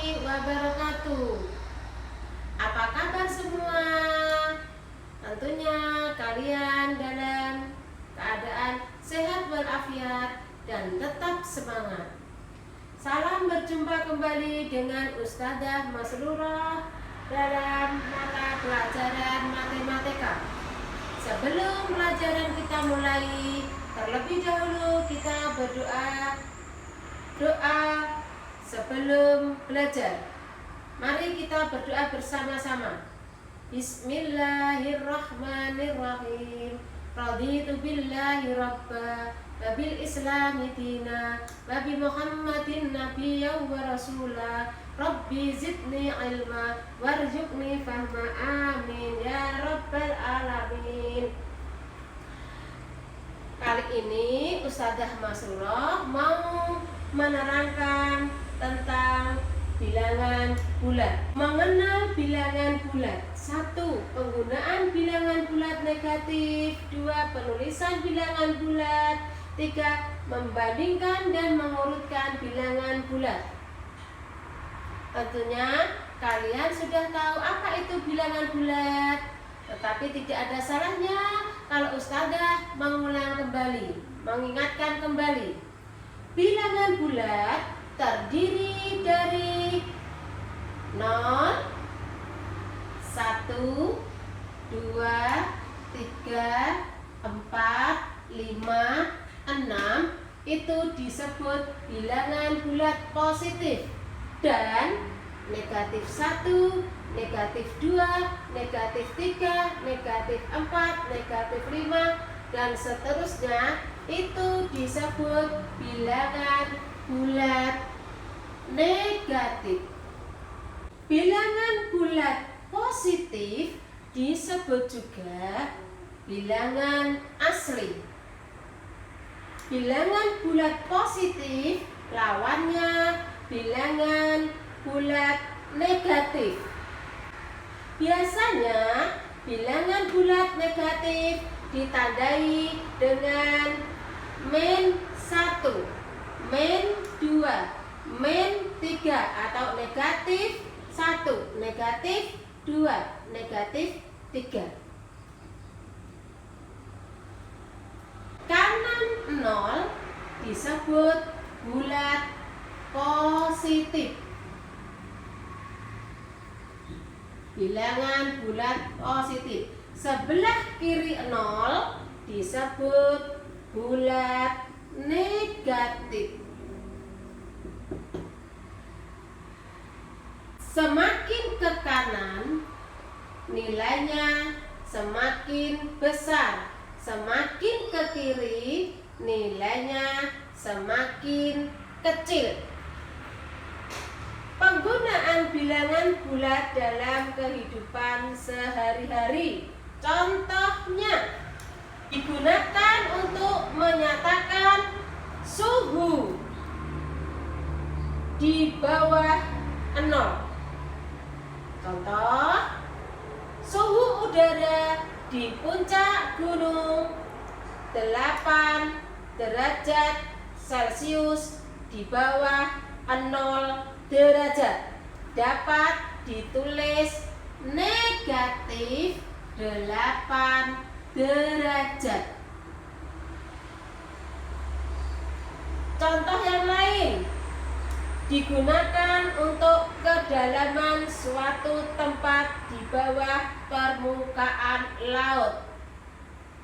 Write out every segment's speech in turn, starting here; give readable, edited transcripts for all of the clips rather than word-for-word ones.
warahmatullahi wabarakatuh. Apa kabar semua? Tentunya kalian dalam keadaan sehat walafiat dan tetap semangat. Salam berjumpa kembali dengan Ustazah Masrurah dalam mata pelajaran matematika. Sebelum pelajaran kita mulai, terlebih dahulu kita berdoa sebelum belajar. Mari kita berdoa bersama-sama. Bismillahirrahmanirrahim. Raditu billahi rabba wa bil islami dina wa bi Muhammadin nabiyyan wa rasula. Rabbi zidni ilma warzuqni fahma. Amin ya rabbal alamin. Kali ini Ustazah Masrurah mau menerangkan tentang bilangan bulat. Mengenal bilangan bulat. 1. Penggunaan bilangan bulat negatif. 2. Penulisan bilangan bulat. 3. Membandingkan dan mengurutkan bilangan bulat. Tentunya kalian sudah tahu apa itu bilangan bulat. Tetapi tidak ada salahnya kalau Ustazah mengulang kembali, mengingatkan kembali. Bilangan bulat terdiri dari 0, 1, 2, 3, 4, 5, 6. Itu disebut bilangan bulat positif. Dan negatif 1, negatif 2, negatif 3, negatif 4, negatif 5, dan seterusnya itu disebut bilangan bulat negatif. Bilangan bulat positif disebut juga bilangan asli. Bilangan bulat positif lawannya bilangan bulat negatif. Biasanya bilangan bulat negatif ditandai dengan min 1, min 2, min 3 atau negatif 1, negatif 2, negatif 3. Kanan 0 disebut bulat positif. Bilangan bulat positif. Sebelah kiri 0 disebut bulat negatif. Semakin ke kanan nilainya semakin besar. Semakin ke kiri nilainya semakin kecil. Penggunaan bilangan bulat dalam kehidupan sehari-hari. Contohnya, digunakan untuk menyatakan suhu di bawah 0. Contoh, suhu udara di puncak gunung 8 derajat Celcius di bawah 0 derajat. Dapat ditulis negatif 8 derajat. Contoh yang lain, digunakan untuk kedalaman suatu tempat di bawah permukaan laut.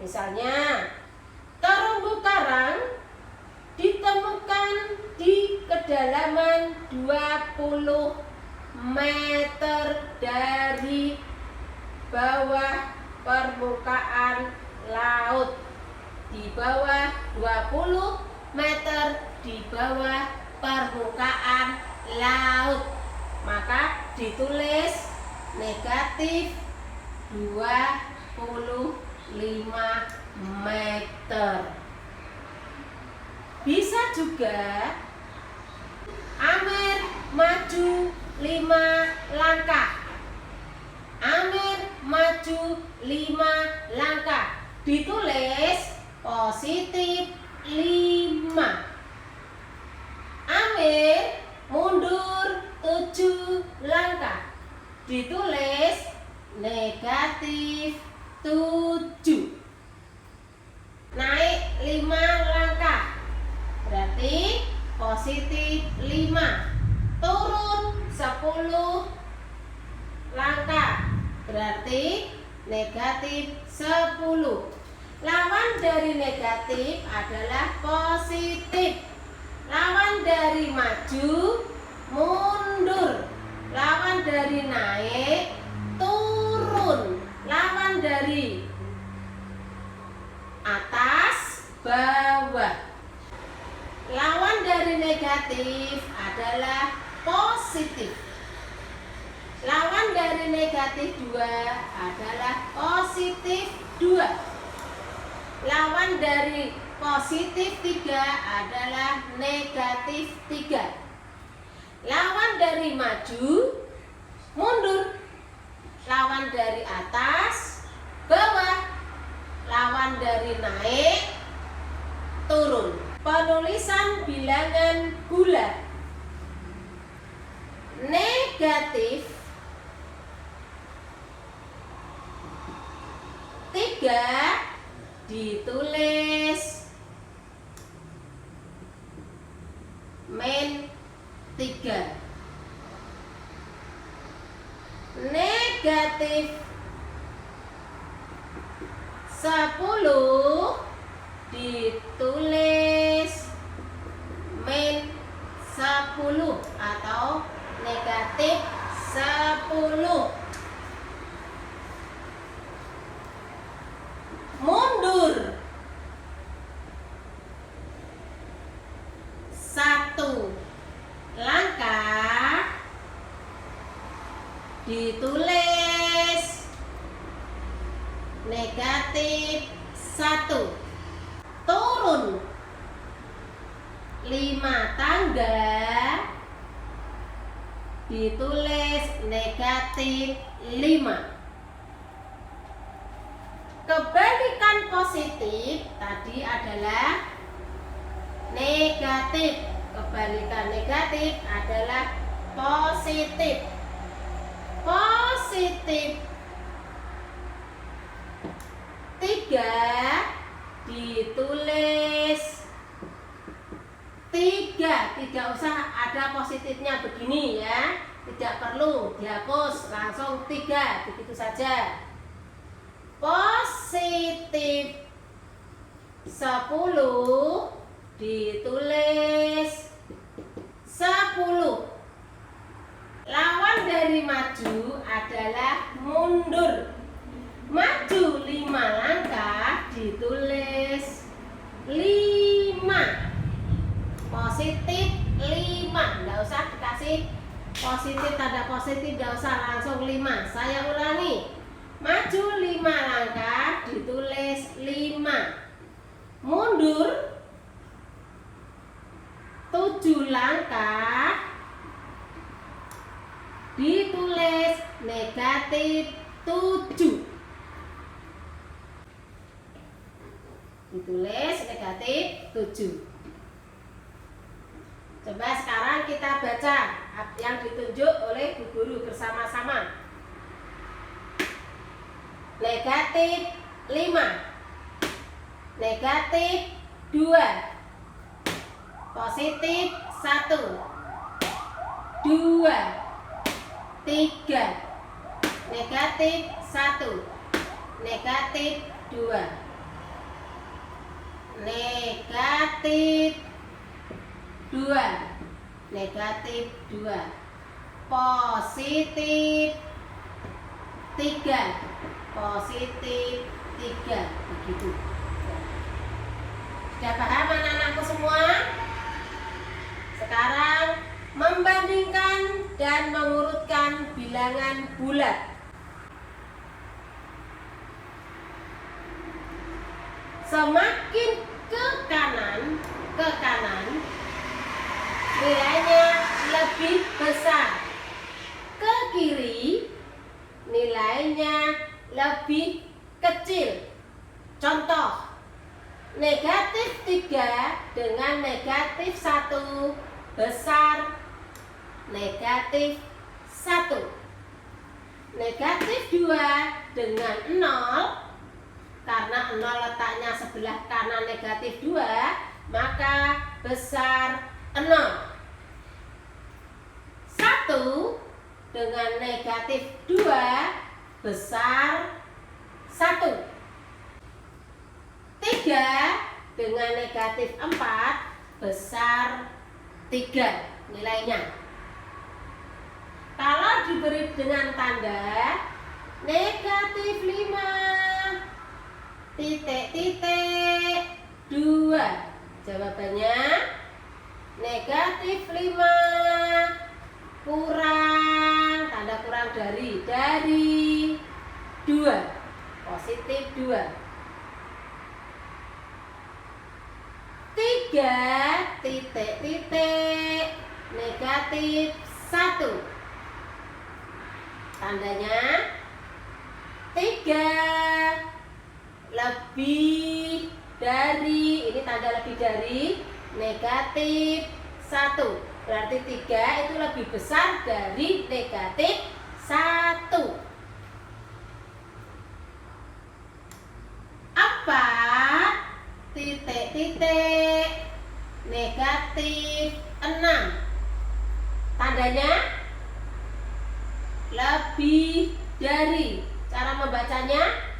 Misalnya, terumbu karang ditemukan di kedalaman 20 meter dari bawah permukaan laut. Di bawah 20 meter di bawah permukaan laut. Maka ditulis negatif 25 meter. Bisa juga Amir maju 5 langkah. Amir maju 5 langkah. Ditulis positif 5. Amir mundur 7 langkah. Berarti positif 5. Turun 10 langkah. Berarti negatif 10. Lawan dari negatif adalah positif. Lawan dari maju, mundur. Lawan dari naik, turun. Lawan dari atas, bawah. Lawan dari negatif adalah positif. Lawan dari negatif 2 adalah positif 2. Lawan dari positif 3 adalah negatif 3. Lawan dari maju, mundur. Lawan dari atas, bawah. Lawan dari naik, turun. Penulisan bilangan bulat. Negatif 3 ditulis min 3. Negatif 10 ditulis min 10 atau negatif 10. Mundur 1 langkah ditulis negatif 1. Turun 5 tangga ditulis negatif 5. Kebalikan positif tadi adalah negatif. Kebalikan negatif adalah positif. Positif 3 ditulis 3. Tidak usah ada positifnya begini ya. Tidak perlu dihapus, langsung 3 begitu saja. Positif 10 ditulis 10. Lawan dari maju adalah mundur. Maju 5 langkah ditulis 5. Positif 5. Tidak usah dikasih positif, tanda positif, tidak usah, langsung 5. Saya ulangi. Maju 5 langkah ditulis 5. Mundur 7 langkah ditulis negatif 7. Ditulis negatif 7. Coba sekarang kita baca yang ditunjuk oleh Bu Guru bersama-sama. Negatif 5, negatif 2, positif 1, 2, 3, negatif 1, negatif 2, negatif 2, negatif 2, positif 3, positif 3, begitu. Sudah paham anak-anakku semua? Sekarang membandingkan dan mengurutkan bilangan bulat. Semakin ke kanan nilainya lebih besar. Ke kiri nilainya lebih kecil. Contoh, negatif 3 dengan negatif 1 besar negatif 1. Negatif 2 dengan 0 karena 0 letaknya sebelah kanan negatif 2, maka besar 0. 1 dengan negatif 2 besar 1. 3 dengan negatif 4 besar 3 nilainya. Kalau diberi dengan tanda negatif 5 titik 2, jawabannya negatif 5 kurang, tanda kurang dari 2, positif 2. 3 titik negatif 1, tandanya 3 lebih dari, ini tanda lebih dari negatif 1, berarti 3 itu lebih besar dari negatif 1. Apa titik negatif 6, tandanya lebih dari, cara membacanya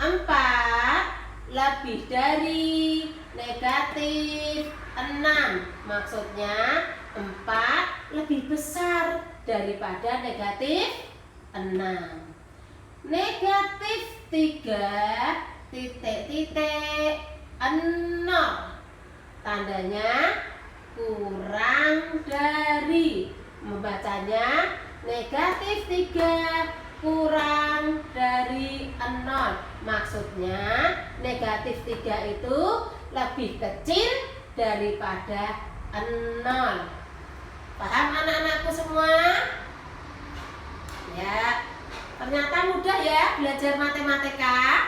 4 lebih dari negatif 6, maksudnya 4 lebih besar daripada negatif 6. Negatif 3 titik 0, tandanya kurang dari, membacanya negatif 3 kurang dari 0, maksudnya negatif 3 itu lebih kecil daripada 0. Paham anak-anakku semua? Ya, ternyata mudah ya belajar matematika.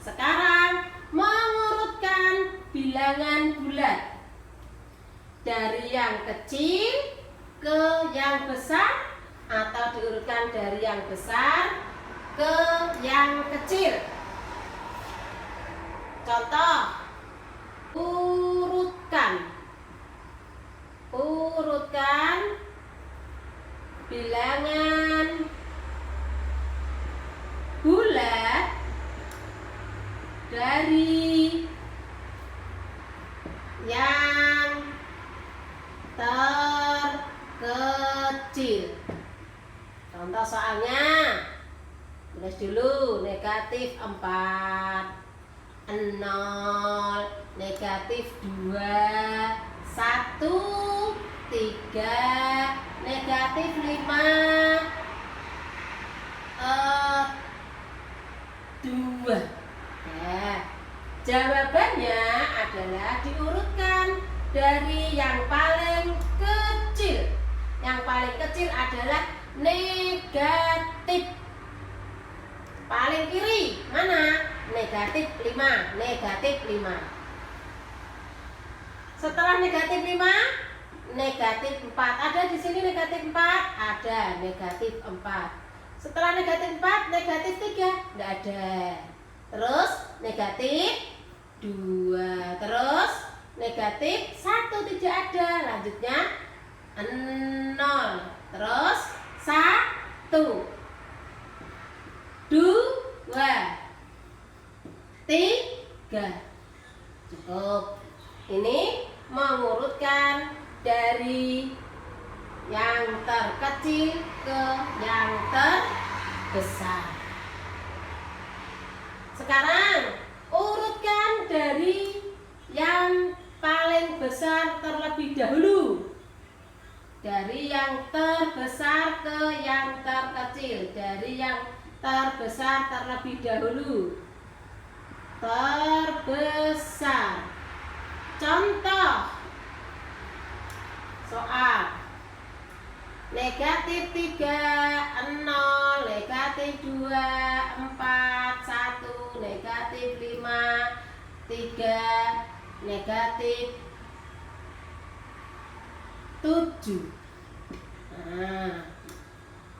Sekarang mengurutkan bilangan bulat dari yang kecil ke yang besar, atau diurutkan dari yang besar ke yang kecil. Contoh, urutkan bilangan bulat dari yang terkecil. Contoh soalnya, tulis dulu negatif 4, 0, negatif 2, 1, 3, negatif 5, 2. Ya, jawabannya adalah diurutkan dari yang paling kecil. Yang paling kecil adalah negatif. Paling kiri mana? Negatif 5. Negatif 5. Setelah negatif 5, negatif 4. Ada di sini negatif 4? Ada, negatif 4. Setelah negatif 4, negatif 3? Tidak ada. Terus negatif 2. Terus negatif 1 tidak ada. Lanjutnya 0. Terus 1, 2, 3. Cukup. Ini mengurutkan dari yang terkecil ke yang terbesar. Sekarang urutkan dari yang paling besar terlebih dahulu. Dari yang terbesar ke yang terkecil. Dari yang terbesar terlebih dahulu. Terbesar. Contoh soal negatif 3, 0, negatif 2, 4, 1, negatif 5, 3, negatif 7. Nah,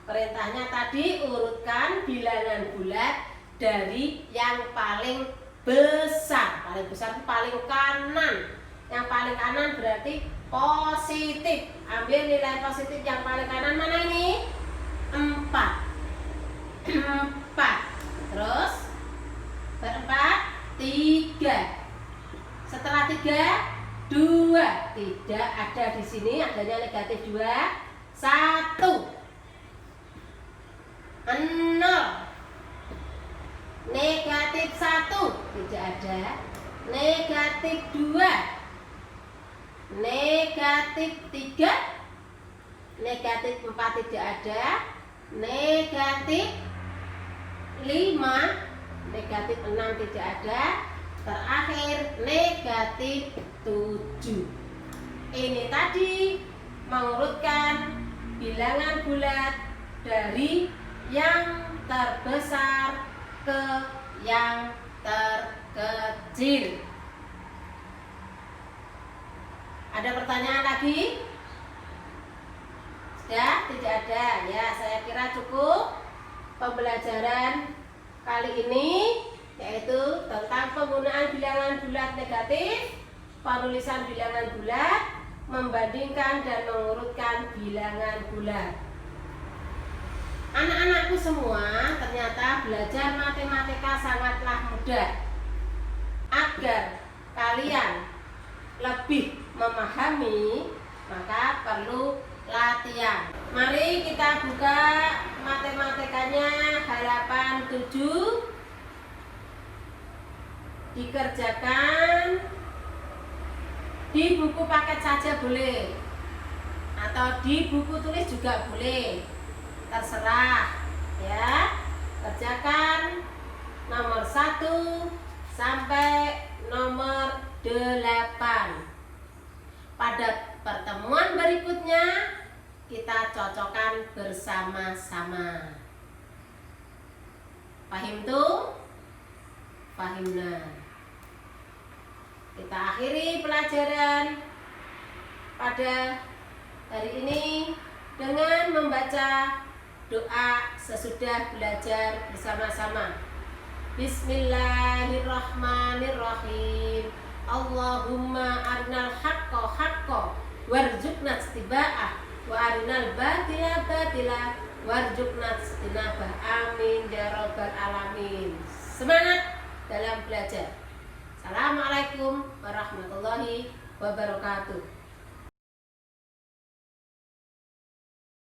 perintahnya tadi urutkan bilangan bulat dari yang paling besar. Paling besar itu paling kanan. Yang paling kanan berarti positif. Ambil nilai positif yang paling kanan mana ini? 4. 4. Terus berempat 3. Setelah 3 2. Tidak ada di sini, adanya negatif 2. 1 0. Negatif 1 tidak ada. Negatif 2. Negatif 3. Negatif 4 tidak ada. Negatif 5. Negatif 6 tidak ada. Terakhir negatif 7. Ini tadi mengurutkan bilangan bulat dari yang terbesar ke yang terkecil. Ada pertanyaan lagi? Sudah? Tidak ada. Ya, saya kira cukup pembelajaran kali ini, yaitu tentang penggunaan bilangan bulat negatif, penulisan bilangan bulat, membandingkan dan mengurutkan bilangan bulat. Anak-anakku semua, ternyata belajar matematika sangatlah mudah. Agar kalian lebih memahami, maka perlu latihan. Mari kita buka matematikanya halapan 7. Dikerjakan di buku paket saja boleh, atau di buku tulis juga boleh, terserah ya. Kerjakan nomor 1 sampai nomor 8. Pada pertemuan berikutnya kita cocokkan bersama-sama. Paham tuh? Pahimna. Kita akhiri pelajaran pada hari ini dengan membaca doa sesudah belajar bersama-sama. Bismillahirrahmanirrahim. Allahumma arinal haqqa haqqa warzuqna ittiba'ah wa arinal batila batila warzuqna ijtinabah. Amin ya rabbal alamin. Semangat dalam belajar. Assalamualaikum warahmatullahi wabarakatuh.